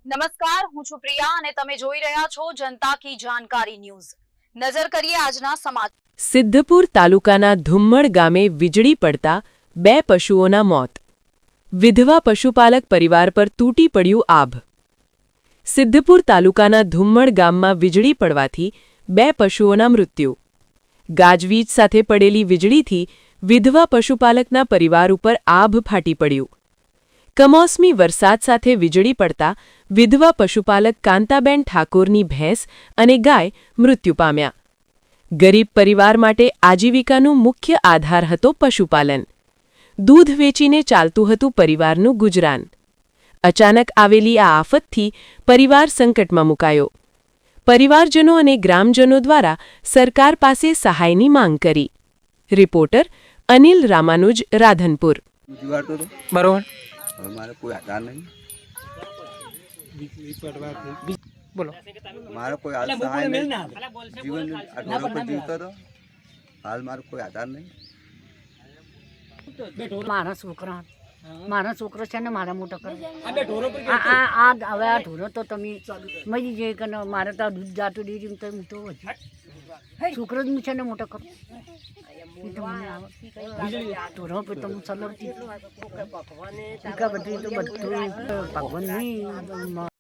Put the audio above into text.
નમસ્કાર, હું છું પ્રિયા અને તમે જોઈ રહ્યા છો જનતા કી જાણકારી ન્યૂઝ। નજર કરીએ આજના સમાચાર। સિદ્ધપુર તાલુકાના ધુમ્મડ ગામે વીજળી પડતા 2 પશુઓના મોત। વિધવા પશુપાલક પરિવાર પર તૂટી પડ્યું આભ। સિદ્ધપુર તાલુકાના ધુમ્મડ ગામમાં વીજળી પડવાથી 2 પશુઓના મૃત્યુ। ગાજવીજ સાથે પડેલી વીજળીથી વિધવા પશુપાલકના પરિવાર ઉપર આભ ફાટી પડ્યું। કમોસમી વરસાદ સાથે વીજળી પડતા વિધવા પશુપાલક કાંતાબેન ઠાકોરની ભેંસ અને ગાય મૃત્યુ પામ્યા। ગરીબ પરિવાર માટે આજીવિકાનું મુખ્ય આધાર હતો પશુપાલન। દૂધ વેચીને ચાલતું હતું પરિવારનું ગુજરાન। અચાનક આવેલી આ આફતથી પરિવાર સંકટમાં મુકાયો। પરિવારજનો અને ગ્રામજનો દ્વારા સરકાર પાસે સહાયની માંગ કરી। રિપોર્ટર અનિલ રામાનુજ, રાધનપુર। બરોબર, મારે કોઈ આધાર નહીં, બોલો। મારે કોઈ હાલ સહાય નહીં, જીવન આ ઢોરો પર જીવતો હતો, હાલ મારો કોઈ આધાર નહીં। મારા છોકરો છે ને મારા મોટો કરો આ હવે આ ઢોરો તો તમે મરી જઈએ કે મારે તો દૂધ જાતું ડેરી તો હું તો છોકરો જ છે ને મોટો કરો ઢોરો પર તો હું ચલાવતી બધું ભગવાન નહીં